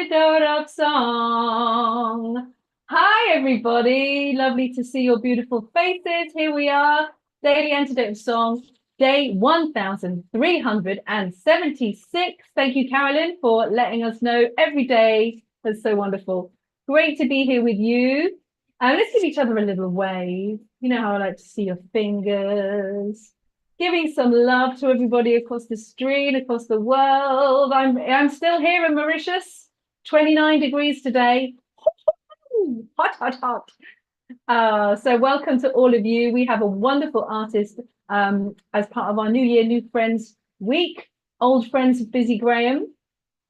Antidote of song. Hi, everybody. Lovely to see your beautiful faces. Here we are, Daily Antidote of Song, day 1376. Thank you, Carolyn, for letting us know every day. That's so wonderful. Great to be here with you. Let's give each other a little wave. You know how I like to see your fingers. Giving some love to everybody across the street, across the world. I'm still here in Mauritius, 29 degrees today. Hot, hot, hot. So welcome to all of you. We have a wonderful artist as part of our New Year, New Friends week. Old friends of Busy Graham.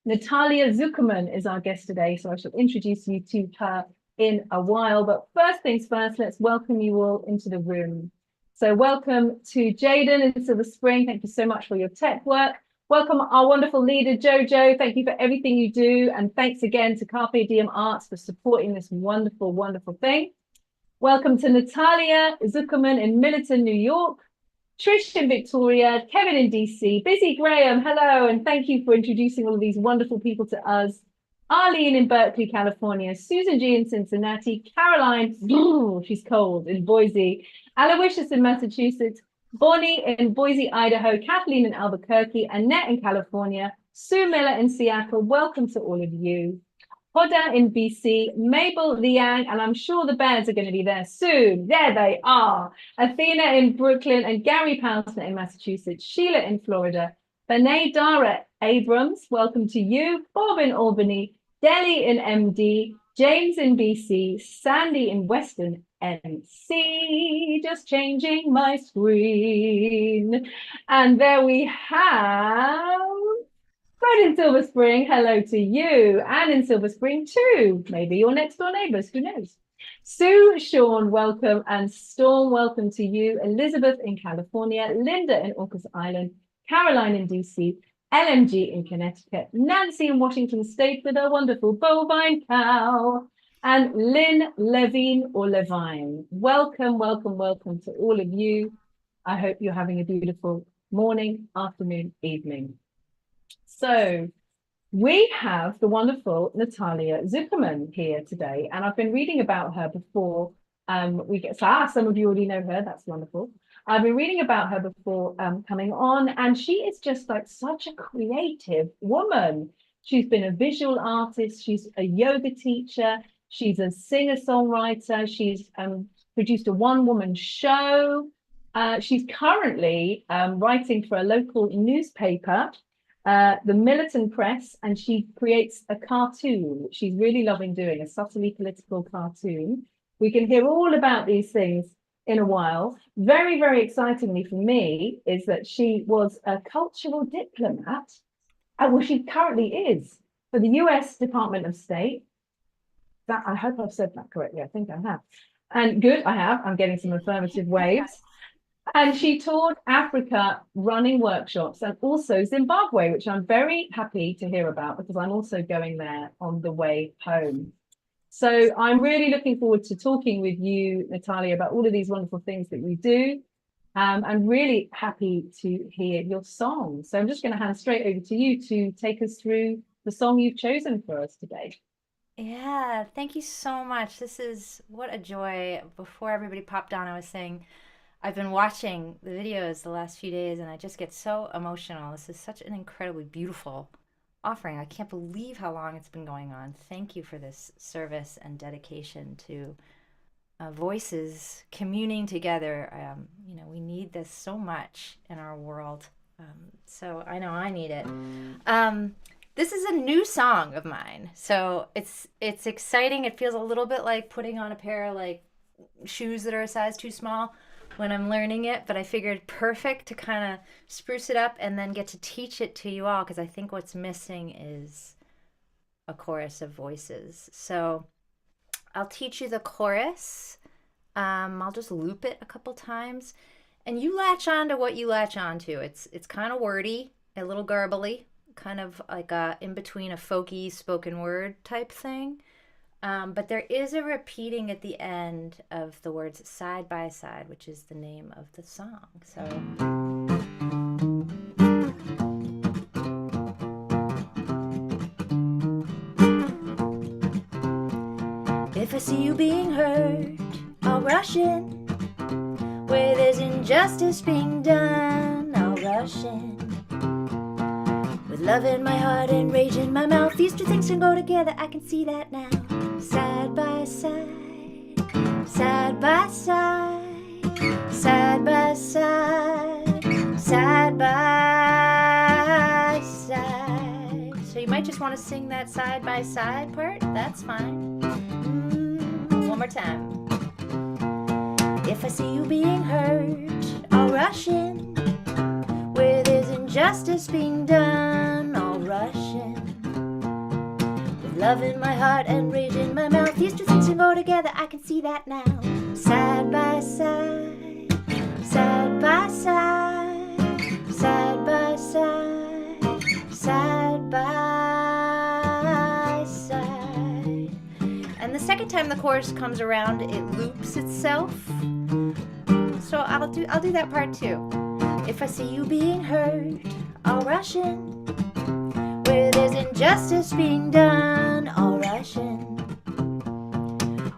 Natalia Zukerman is our guest today, so I shall introduce you to her in a while. But first things first, let's welcome you all into the room. So welcome to Jaden in Silver Spring. Thank you so much for your tech work. Welcome our wonderful leader, Jojo. Thank you for everything you do. And thanks again to Carpe Diem Arts for supporting this wonderful, wonderful thing. Welcome to Natalia Zukerman in Milton, New York. Trish in Victoria, Kevin in DC, Busy Graham, hello, and thank you for introducing all of these wonderful people to us. Arlene in Berkeley, California, Susan G in Cincinnati, Caroline, she's cold, in Boise, Aloysius in Massachusetts, Bonnie in Boise, Idaho, Kathleen in Albuquerque, Annette in California, Sue Miller in Seattle. Welcome to all of you. Hoda in BC, Mabel Liang, and I'm sure the bears are going to be there soon. There they are. Athena in Brooklyn and Gary Poulsner in Massachusetts, Sheila in Florida, Benet Dara Abrams, welcome to you. Bob in Albany, Delhi in MD, James in BC, Sandy in Western NC, just changing my screen. And there we have Fred in Silver Spring, hello to you. And in Silver Spring too. Maybe your next door neighbors, who knows? Sue, Sean, welcome. And Storm, welcome to you. Elizabeth in California, Linda in Orcas Island, Caroline in DC, LMG in Connecticut, Nancy in Washington State with her wonderful bovine cow, and Lynn Levine or Levine. Welcome, welcome, welcome to all of you. I hope you're having a beautiful morning, afternoon, evening. So we have the wonderful Natalia Zukerman here today, and I've been reading about her before some of you already know her. That's wonderful. I've been reading about her before coming on, and she is just like such a creative woman. She's been a visual artist, she's a yoga teacher, she's a singer-songwriter, she's produced a one-woman show. She's currently writing for a local newspaper, the Militant Press, and she creates a cartoon, which she's really loving doing, a subtly political cartoon. We can hear all about these things in a while. Very, very excitingly for me is that she was a cultural diplomat, well, she currently is, for the US Department of State. That, I hope I've said that correctly. I think I have. And good, I have. I'm getting some affirmative waves. And she toured Africa running workshops, and also Zimbabwe, which I'm very happy to hear about because I'm also going there on the way home. So I'm really looking forward to talking with you, Natalia, about all of these wonderful things that you do. I'm really happy to hear your song. So I'm just going to hand straight over to you to take us through the song you've chosen for us today. Yeah, thank you so much. This is what a joy. Before everybody popped on, I was saying I've been watching the videos the last few days and I just get so emotional. This is such an incredibly beautiful offering. I can't believe how long it's been going on. Thank you for this service and dedication to voices communing together. We need this so much in our world. So I know I need it. This is a new song of mine, so it's exciting. It feels a little bit like putting on a pair of like shoes that are a size too small when I'm learning it, but I figured perfect to kind of spruce it up and then get to teach it to you all, because I think what's missing is a chorus of voices. So I'll teach you the chorus. I'll just loop it a couple times, and you latch on to what you latch on to. It's kind of wordy, a little garbly, kind of like in between a folky spoken word type thing. But there is a repeating at the end of the words side by side, which is the name of the song. So If I see you being hurt, I'll rush in. Where there's injustice being done, I'll rush in. With love in my heart and rage in my mouth, these two things can go together, I can see that now. Side by side, side by side, side by side, side by side. So you might just want to sing that side by side part, that's fine. One more time. If I see you being hurt, I'll rush in. Where there's injustice being done, I'll rush in. With love in my heart and rage in my mouth, these two things can go together, I can see that now. Side by side, side by side, side by side, side by side. And the second time the chorus comes around, it loops itself. So I'll do that part too. If I see you being hurt, I'll rush in. Where there's injustice being done, I'll rush in.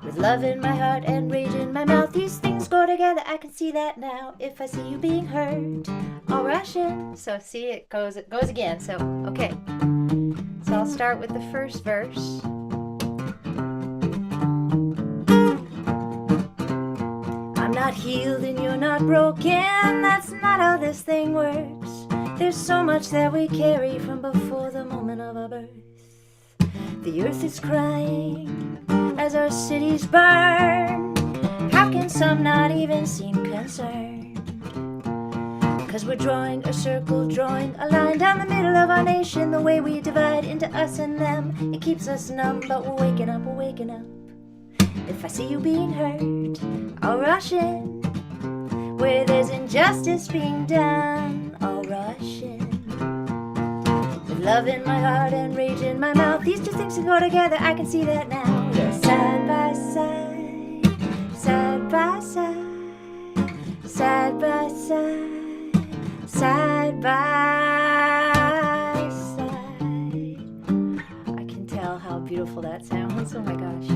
With love in my heart and rage in my mouth, these things go together, I can see that now. If I see you being hurt, I'll rush in. So see, it goes again. So okay. So I'll start with the first verse. I'm not healed and you're not broken, that's not how this thing works. There's so much that we carry from before the moment of our birth. The earth is crying as our cities burn. How can some not even seem concerned? 'Cause we're drawing a circle, drawing a line down the middle of our nation. The way we divide into us and them, it keeps us numb, but we're waking up, we're waking up. If I see you being hurt, I'll rush in. Where there's injustice being done, I'll rush in. With love in my heart and rage in my mouth, these two things can go together, I can see that now. Yeah. Side by side, side by side, side by side, side by side. I can tell how beautiful that sounds, oh my gosh.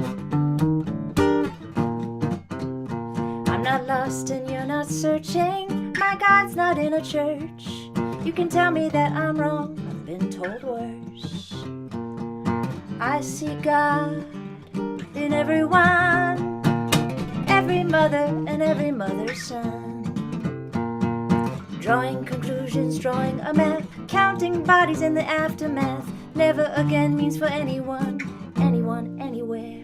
Not lost and you're not searching, my God's not in a church. You can tell me that I'm wrong, I've been told worse. I see God in everyone, every mother and every mother's son. Drawing conclusions, drawing a map, counting bodies in the aftermath. Never again means for anyone, anyone, anywhere.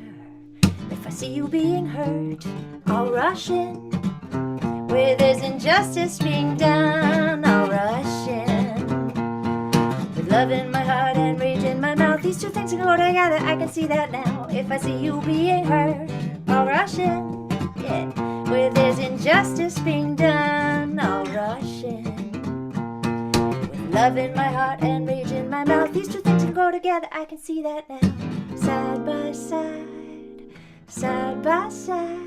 If I see you being hurt, I'll rush in. Where there's injustice being done, I'll rush in. With love in my heart and rage in my mouth, these two things can go together, I can see that now. If I see you being hurt, I'll rush in. Yeah. Where there's injustice being done, I'll rush in. With love in my heart and rage in my mouth, these two things can go together, I can see that now. Side by side, side by side,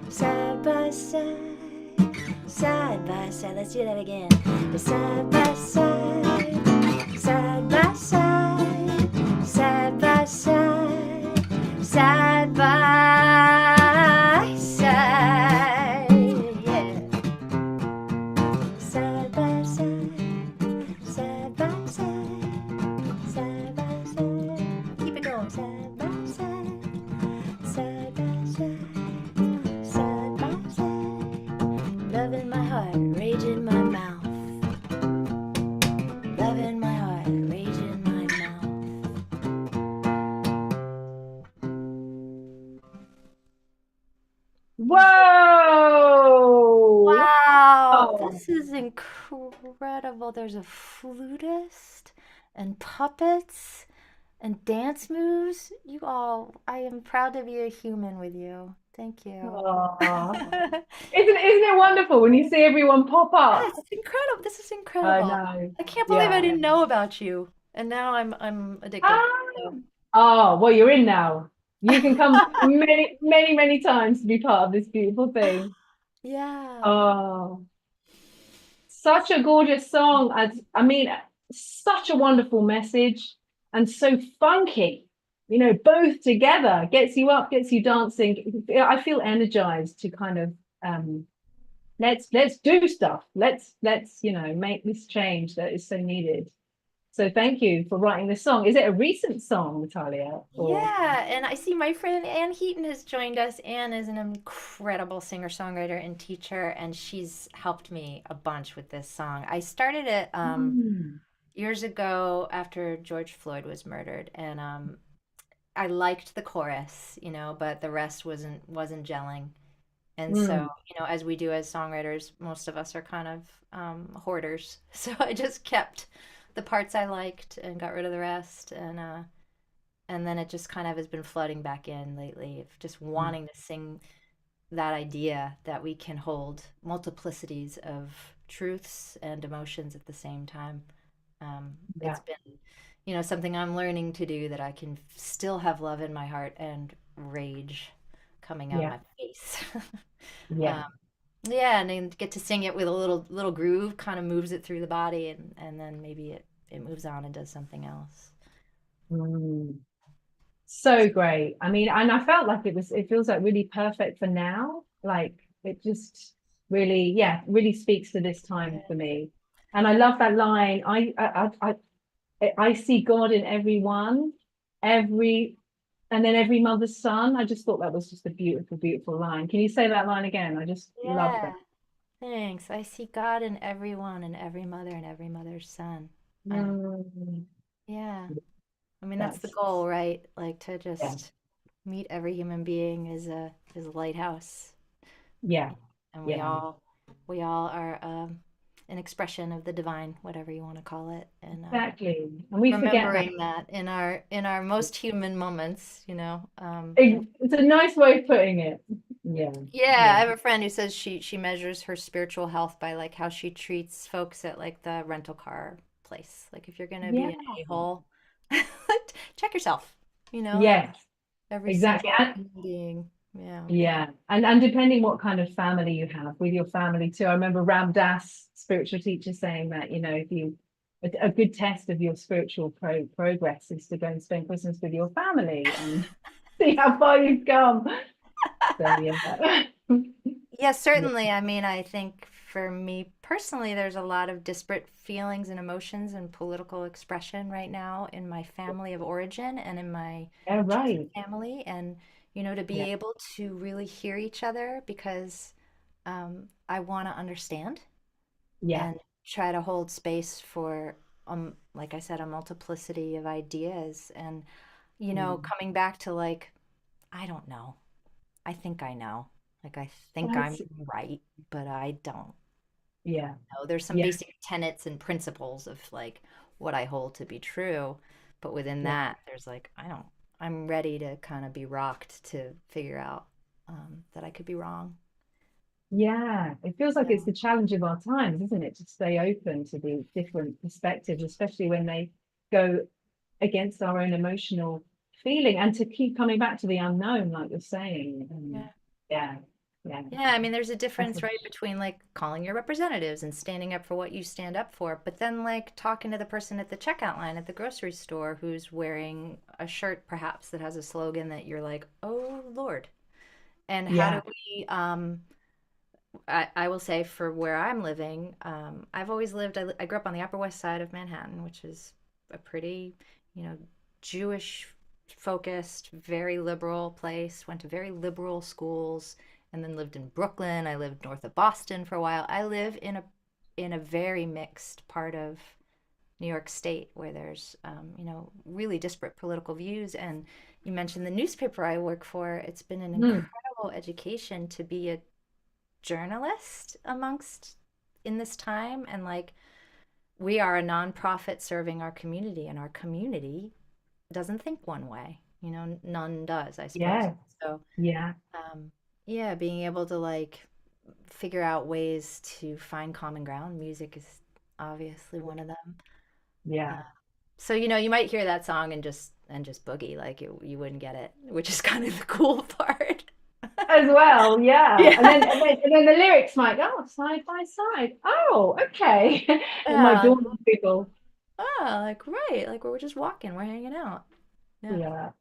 side by side, side by side. Let's do that again. Side by side, side by side, side by side, side by side. Yeah. Side by side, side by side, side by side. Keep it going. Side by side, side by side. Love in my heart, rage in my mouth. Love in my heart, rage in my mouth. Whoa! Wow, Oh. this is incredible. There's a flutist and puppets and dance moves. You all, I am proud to be a human with you. Thank you. Aw. Isn't it wonderful when you see everyone pop up? Yes, it's incredible. This is I incredible. know. I can't believe I Yeah. didn't know about you, and now I'm addicted. Ah. So. Oh, well, you're in now. You can come many, many, many times to be part of this beautiful thing. Yeah. Oh, such a gorgeous song. I mean, such a wonderful message and so funky. both together gets you up, gets you dancing. I feel energized to kind of let's do stuff. Let's make this change that is so needed. So thank you for writing this song. Is it a recent song, Natalia? Or Yeah, and I see my friend Ann Heaton has joined us. Ann is an incredible singer-songwriter and teacher, and she's helped me a bunch with this song. I started it mm, years ago after George Floyd was murdered, and I liked the chorus, but the rest wasn't gelling. And so, mm, as we do as songwriters, most of us are kind of hoarders. So I just kept the parts I liked and got rid of the rest, and then it just kind of has been flooding back in lately of just wanting to sing that idea that we can hold multiplicities of truths and emotions at the same time. yeah, It's been, something I'm learning to do, that I can still have love in my heart and rage coming out yeah, my face. yeah. um, yeah, and then get to sing it with a little groove, kind of moves it through the body, and then maybe it moves on and does something else. Mm. So great. I mean, and I felt like it feels like really perfect for now. Like it just really, yeah, really speaks to this time for me. And I love that line. I see God in everyone, every and then every mother's son. I just thought that was just a beautiful, beautiful line. Can you say that line again? I just love that. Yeah, thanks. I see God in everyone, and every mother and every mother's son. Um, Mm, yeah. I mean, that's the that's goal, right? Like to yeah, just meet every human being as a lighthouse, yeah, and yeah, we all are an expression of the divine, whatever you want to call it, and exactly. And we forget that. remembering that in our most human moments, It's a nice way of putting it. Yeah, Yeah, I yeah, have a friend who says she measures her spiritual health by like how she treats folks at like the rental car place. Like if you're gonna be yeah, an a-hole, check yourself. Like yes, every exactly. single human being. Yeah. Yeah, and depending what kind of family you have with your family too. I remember Ram Dass, spiritual teacher, saying that if you a good test of your spiritual progress is to go and spend Christmas with your family and see how far you've come. So yeah, Yeah, yeah, certainly. I mean, I think for me personally, there's a lot of disparate feelings and emotions and political expression right now in my family of origin and in my yeah, chosen right. family. And, to be Yeah, able to really hear each other because I want to understand yeah, and try to hold space for, like I said, a multiplicity of ideas. And, mm. coming back to like, I don't know. I think I know. Like, I think I'm That's right, but I don't yeah, know. There's some yeah, basic tenets and principles of like what I hold to be true. But within yeah. that, there's like, I'm ready to kind of be rocked to figure out that I could be wrong. Yeah, it feels like it's Yeah. the challenge of our times, isn't it? To stay open to the different perspectives, especially when they go against our own emotional feeling and to keep coming back to the unknown, like you're saying. Yeah. Yeah, yeah, Yeah, I mean, there's a that's difference, right, between like calling your representatives and standing up for what you stand up for, but then like talking to the person at the checkout line at the grocery store who's wearing a shirt perhaps that has a slogan that you're like, "Oh Lord." And how do yeah, we I will say for where I'm living, I've always lived, I grew up on the Upper West Side of Manhattan, which is a pretty, you know, Jewish focused, very liberal place, went to very liberal schools, and then lived in Brooklyn. I lived north of Boston for a while. I live in a very mixed part of New York State where there's, really disparate political views. And you mentioned the newspaper I work for. It's been an mm, incredible education to be a journalist amongst in this time, and like we are a nonprofit serving our community, and our community doesn't think one way, none does, I suppose. yeah, So yeah, yeah, being able to like figure out ways to find common ground. Music is obviously one of them. uh, yeah. so you might hear that song and just boogie, like you wouldn't get it, which is kind of the cool part. As well, yeah. And then Yeah. and then, and then the lyrics might go, oh, side by side. Oh, okay. It might Yeah, dawn on people. oh, like right, like we're just walking, we're hanging out. Yeah. Yeah.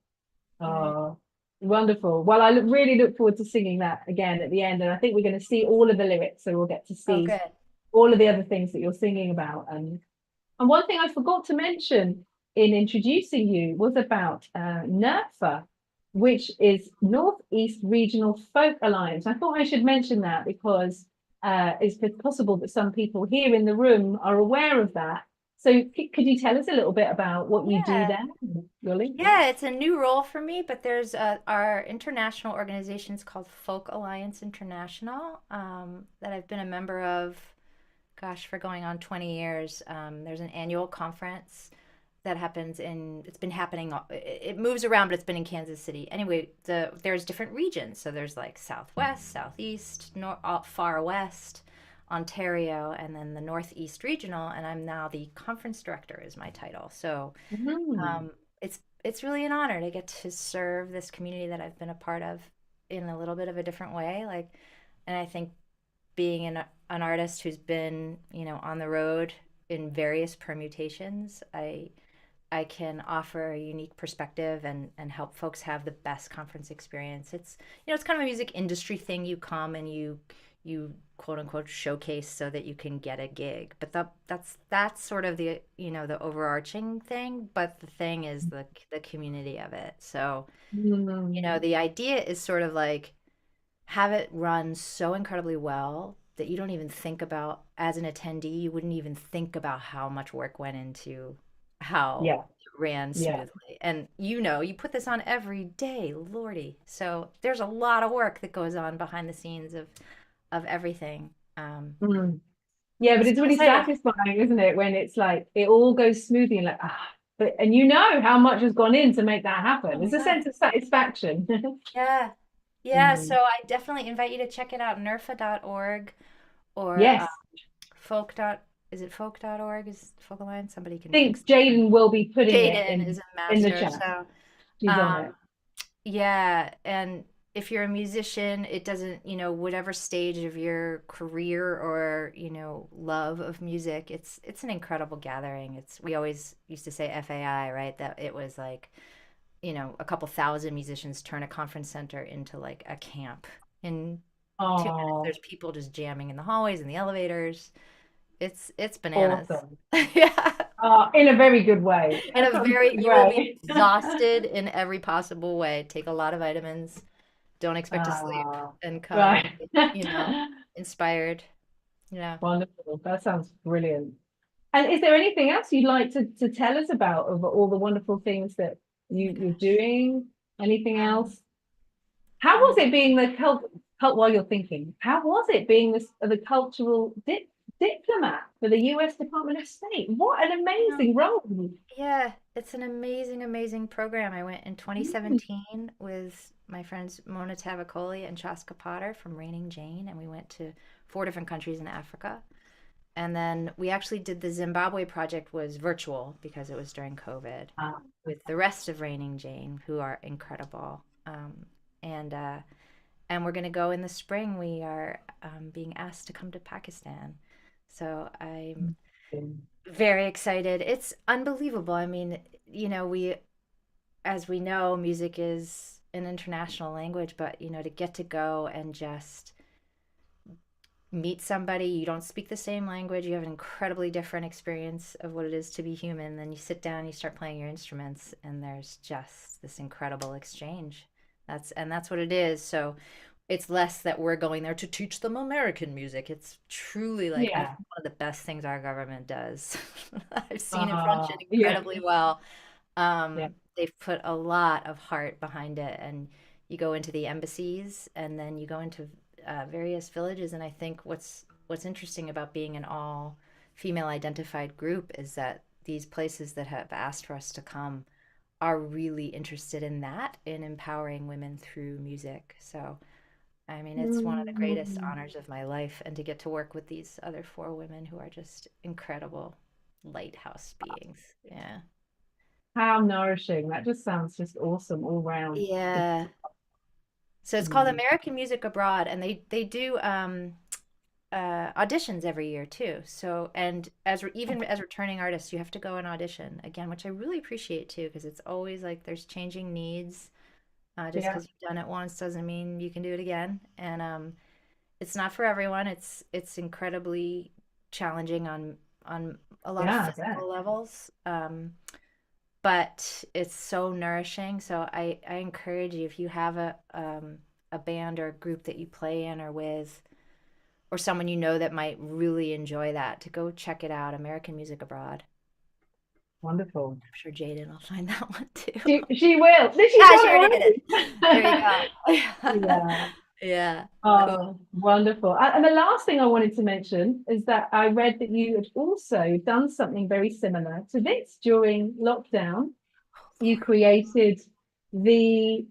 Mhm. Oh, wonderful. Well, really look forward to singing that again at the end. And I think we're going to see all of the lyrics. So we'll get to Oh, see good. all of the other things that you're singing about. And one thing I forgot to mention in introducing you was about NERFA, which is Northeast Regional Folk Alliance. I thought I should mention that because it's possible that some people here in the room are aware of that. So could you tell us a little bit about what you do Yeah. there, Yoli? Yeah, it's a new role for me, but there's our international organization's called Folk Alliance International that I've been a member of, gosh, for going on 20 years. There's an annual conference that happens it's been happening, it moves around, but it's been in Kansas City. Anyway, there's different regions. So there's like Southwest, Southeast, Far West, Ontario, and then the Northeast Regional. And I'm now the conference director is my title. So Mm. um, it's really an honor to get to serve this community that I've been a part of in a little bit of a different way. Like, and I think being an artist who's been, on the road in various permutations, I can offer a unique perspective and help folks have the best conference experience. It's kind of a music industry thing. You come and you quote unquote showcase so that you can get a gig. But that's sort of the overarching thing. But the thing is the community of it. So, Mm. the idea is sort of like have it run so incredibly well that you don't even think about, as an attendee, you wouldn't even think about how much work went into how Yeah, it ran yeah. smoothly. And you put this on every day, Lordy. So there's a lot of work that goes on behind the scenes of everything. Mm. Yeah, but So it's I'm really excited. satisfying, isn't it, when it's like it all goes smoothly and like but and you know how much has gone in to make that happen. Oh It's a yeah. sense of satisfaction. Yeah. Yeah, so Mm. I definitely invite you to check it out, nerfa.org or Yes, folk dot is it folk.org is Folk Alliance? Somebody I can fix think that for me. Jaden will be putting it Jaden is a in the master. chat. So, She's on um, it. yeah, and if you're a musician, it doesn't, whatever stage of your career or, love of music, it's an incredible gathering. We always used to say FAI, right? That it was like, a couple thousand musicians turn a conference center into like a camp. In 2 minutes, Oh, there's people just jamming in the hallways and the elevators. It's bananas. awesome. Yeah. In a very good way. In a Sounds very, good you will be way. exhausted in every possible way. Take a lot of vitamins. Don't expect to sleep Ah, and come, right. you know, inspired. Yeah. Wonderful. That sounds brilliant. And is there anything else you'd like to tell us about of all the wonderful things that Oh my you're gosh. doing? Anything Um, else? How was um, it being the while you're thinking? How was it being the cultural diplomat for the U.S. Department of State? What an you amazing role! yeah, it's an amazing, amazing program. I went in Mm. 2017 with my friends Mona Tavakoli and Chaska Potter from Raining Jane, and we went to 4 different countries in Africa. And then we actually did the Zimbabwe project was virtual because it was during COVID Ah, with the rest of Raining Jane, who are incredible. And uh, and we're going to go in the spring. We are being asked to come to Pakistan. So I'm very excited. It's unbelievable. I mean, as we know, music is an international language, but to get to go and just meet somebody, you don't speak the same language, you have an incredibly different experience of what it is to be human. Then you sit down, you start playing your instruments, and there's just this incredible exchange. That's what it is. So it's less that we're going there to teach them American music. It's truly like I think yeah. one of the best things our government does. I've seen it function Yeah. incredibly well. Yeah. They've put a lot of heart behind it, and you go into the embassies, and then you go into various villages. And I think what's interesting about being an all female identified group is that these places that have asked for us to come are really interested in that, in empowering women through music. So, I mean, it's one of the greatest Mm. honors of my life, and to get to work with these other 4 women who are just incredible lighthouse beings. Yeah. How nourishing. That just sounds just awesome all round. Yeah. So it's called Mm. American Music Abroad, and they do auditions every year too. So, and even as returning artists, you have to go and audition again, which I really appreciate too, because it's always like there's changing needs. Just Yeah. because you've done it once doesn't mean you can do it again. And it's not for everyone. It's incredibly challenging on a lot of Yeah, I bet. physical levels. But it's so nourishing. So I encourage you, if you have a band or a group that you play in or with, or someone you know that might really enjoy that, to go check it out. American Music Abroad. Wonderful. I'm sure Jaden will find that one too. She will. She's Ah, done she already did it. it There you already. go. Yeah. Yeah, cool. Oh, wonderful. And the last thing I wanted to mention is that I read that you had also done something very similar to this during lockdown. You created the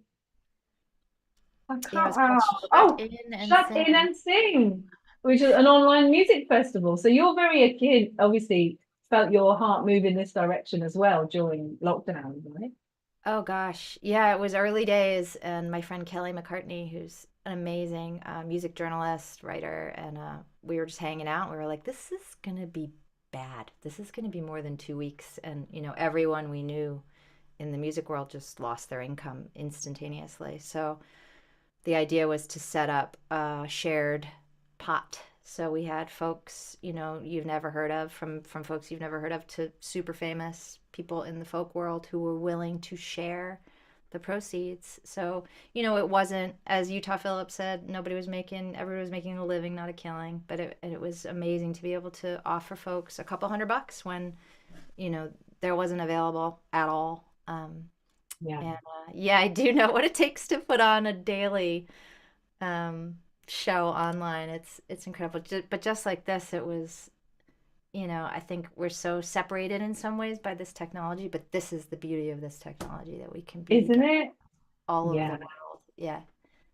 I Yeah, it can't was called Shut oh, In and Shut In Sing. and Sing, which is an online music festival. So you're very a kid, obviously felt your heart move in this direction as well during lockdown, right? Oh gosh. Yeah, it was early days, and my friend Kelly McCartney, who's an amazing music journalist, writer, and we were just hanging out. We were like, this is gonna be bad. This is gonna be more than 2 weeks. And, everyone we knew in the music world just lost their income instantaneously. So the idea was to set up a shared pot. So we had folks, you've never heard of, from folks you've never heard of to super famous people in the folk world who were willing to share the proceeds. So, it wasn't, as Utah Phillips said, everybody was making a living, not a killing. But it was amazing to be able to offer folks a couple $100 when, there wasn't available at all. Yeah. And yeah, I do know what it takes to put on a daily um, show online. It's incredible. But just like this, it was, I think we're so separated in some ways by this technology, but this is the beauty of this technology, that we can be Isn't together it? all over the Yeah. world. Yeah.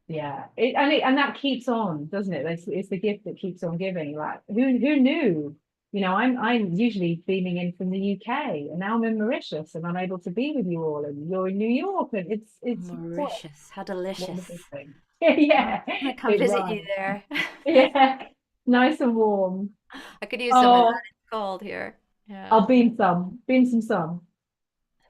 Yeah, and that keeps on, doesn't it? It's the gift that keeps on giving. Like who knew? I'm usually beaming in from the UK, and now I'm in Mauritius, and I'm able to be with you all, and you're in New York, and it's what a Mauritius, how delicious. wonderful thing. I'm Yeah, gonna come it visit you runs. there. Yeah, nice and warm. I could use some of that. Oh, It's cold here. Yeah. I'll beam some sun.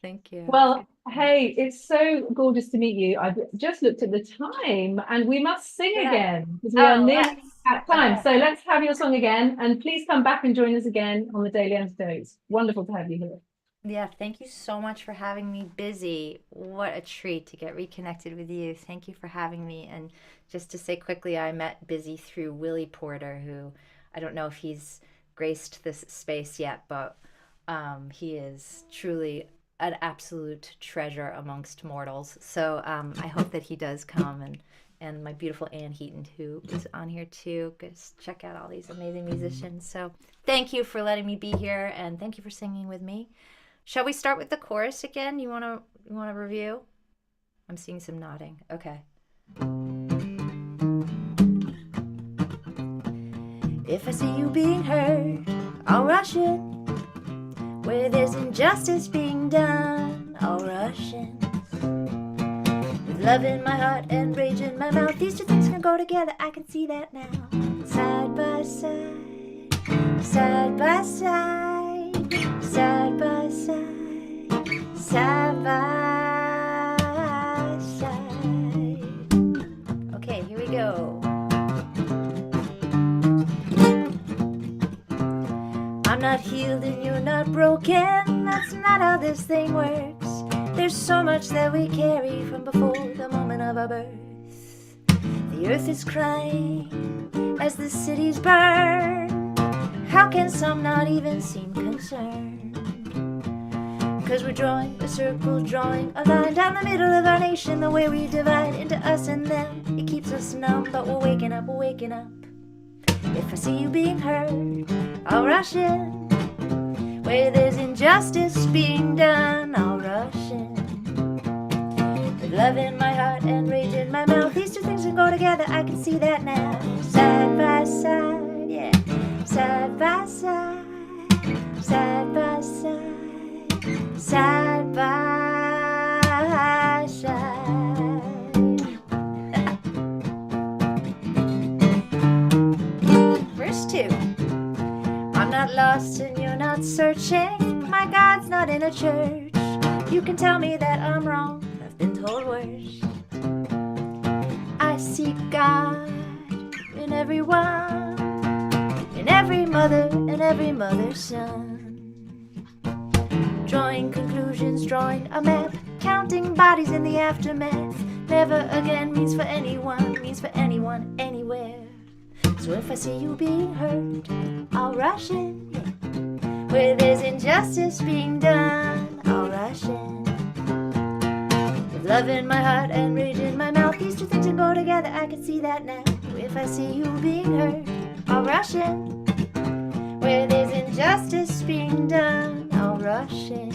Thank you. Well, hey, it's so gorgeous to meet you. I've just looked at the time and we must sing Yeah. again because we are Oh, nearly let's. at time. Okay. So let's have your song again and please come back and join us again on the Daily Antidotes. Wonderful to have you here. Yeah, thank you so much for having me busy. What a treat to get reconnected with you. Thank you for having me. And just to say quickly, I met Busy through Willie Porter, who I don't know if he's graced this space yet, but he is truly an absolute treasure amongst mortals. So I hope that he does come, and my beautiful Ann Heaton, who is on here too. Just check out all these amazing musicians. So thank you for letting me be here, and thank you for singing with me. Shall we start with the chorus again? You wanna review? I'm seeing some nodding. Okay. If I see you being hurt, I'll rush in. Where there's injustice being done, I'll rush in. With love in my heart and rage in my mouth, these two things can go together, I can see that now. Side by side, side by side, side by side, side by side. Okay, here we go. I'm not healed and you're not broken. That's not how this thing works. There's so much that we carry from before the moment of our birth. The earth is crying as the cities burn. How can some not even seem concerned? Cause we're drawing a circle, drawing a line down the middle of our nation. The way we divide into us and them, it keeps us numb, but we're waking up, we're waking up. If I see you being hurt, I'll rush in. Where there's injustice being done, I'll rush in. With love in my heart and rage in my mouth, these two things can go together, I can see that now. Side by side, yeah. Side by side, side by side, side by side. Verse 2. I'm not lost and you're not searching. My God's not in a church. You can tell me that I'm wrong, I've been told worse. see God in everyone, in every mother and every mother's son. Drawing conclusions, drawing a map, counting bodies in the aftermath. Never again means for anyone anywhere. So if I see you being hurt, I'll rush in. Where there's injustice being done, I'll rush in. With love in my heart and rage in my mouth, these two things can go together, I can see that now. If I see you being hurt, I'll rush in. Where there's injustice being done, I'll rush in.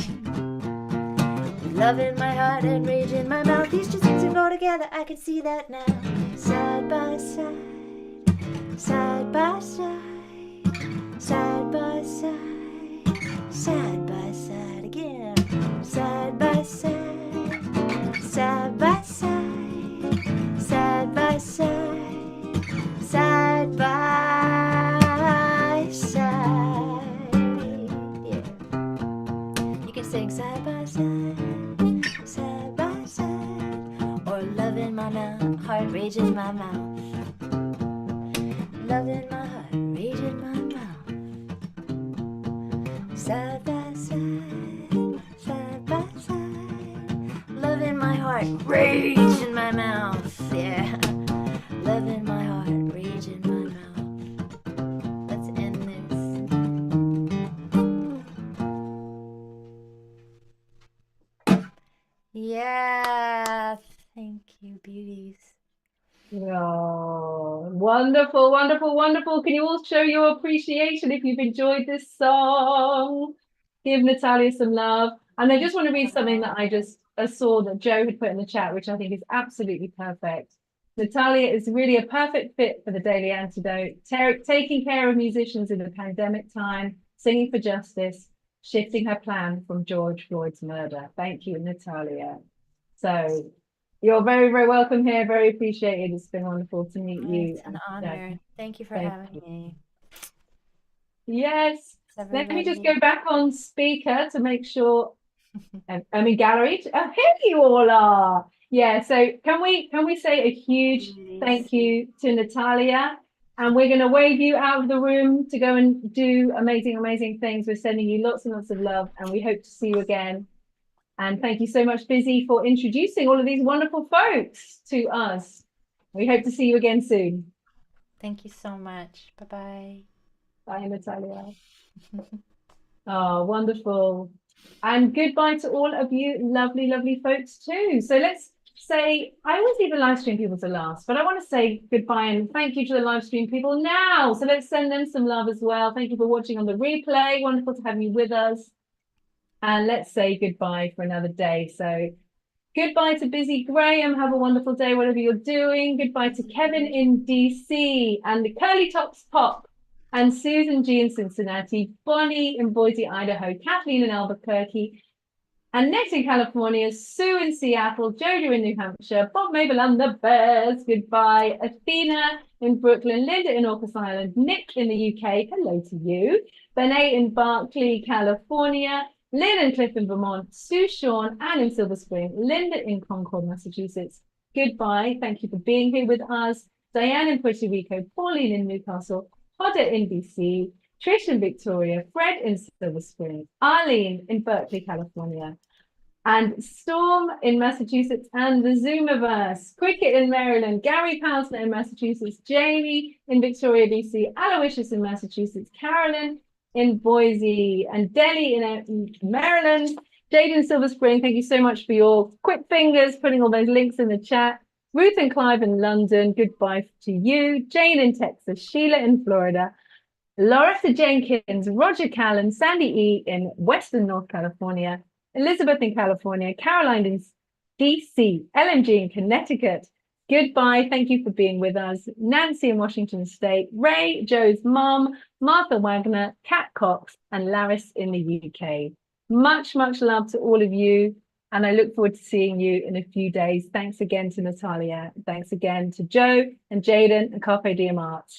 With love in my heart and rage in my mouth, these two things can go together, I can see that now. Side by side, side by side, side by side, side by side again. Side by side, side by side, side by side, side by side. Yeah. You can sing side by side, or love in my mouth, heart rage in my mouth. Love in my heart, rage in my mouth. Side by side, side by side. Love in my heart, rage in my mouth. Yeah. Love in my heart, rage in my mouth. Let's end this. Yeah. Thank you, beauties. Oh, wonderful, wonderful, wonderful. Can you all show your appreciation if you've enjoyed this song? Give Natalia some love. And I just want to read something that I just saw that Joe had put in the chat, which I think is absolutely perfect. Natalia is really a perfect fit for the Daily Antidote, taking care of musicians in the pandemic time, singing for justice, shifting her plan from George Floyd's murder. Thank you, Natalia. So you're very, very welcome here. Very appreciated. It's been wonderful to meet you. It's an honor. Thank you for having me. Yes. Everybody. Let me just go back on speaker to make sure. I mean, gallery. Oh, here you all are. Yeah. So can we say a huge thank you to Natalia? And we're going to wave you out of the room to go and do amazing, amazing things. We're sending you lots and lots of love, and we hope to see you again. And thank you so much, Busy, for introducing all of these wonderful folks to us. We hope to see you again soon. Thank you so much. Bye-bye. Bye, Natalia. Oh, wonderful. And goodbye to all of you lovely, lovely folks too. So let's say, I always leave the live stream people to last, but I want to say goodbye and thank you to the live stream people now. So let's send them some love as well. Thank you for watching on the replay. Wonderful to have you with us. And let's say goodbye for another day. So goodbye to Busy Graham. Have a wonderful day, whatever you're doing. Goodbye to Kevin in DC and the Curly Tops Pop and Susan G in Cincinnati, Bonnie in Boise, Idaho, Kathleen in Albuquerque, Annette in California, Sue in Seattle, Jojo in New Hampshire, Bob Mabel and the Bears. Goodbye. Athena in Brooklyn, Linda in Orcas Island, Nick in the UK. Hello to you. Benet in Berkeley, California. Lynn and Cliff in Vermont, Sue, Sean, Anne in Silver Spring, Linda in Concord, Massachusetts. Goodbye. Thank you for being here with us. Diane in Puerto Rico, Pauline in Newcastle, Hodder in DC, Trish in Victoria, Fred in Silver Spring, Arlene in Berkeley, California, and Storm in Massachusetts and the Zoomiverse, Cricket in Maryland, Gary Poulsner in Massachusetts, Jamie in Victoria, BC, Aloysius in Massachusetts, Carolyn in Boise, and Delhi in Maryland. Jade in Silver Spring, thank you so much for your quick fingers, putting all those links in the chat. Ruth and Clive in London, goodbye to you. Jane in Texas, Sheila in Florida, Loretta Jenkins, Roger Callan, Sandy E in Western North California, Elizabeth in California, Caroline in DC, LMG in Connecticut. Goodbye. Thank you for being with us. Nancy in Washington State, Ray, Joe's mom, Martha Wagner, Kat Cox, and Laris in the UK. Much, much love to all of you. And I look forward to seeing you in a few days. Thanks again to Natalia. Thanks again to Joe and Jaden and Carpe Diem Arts.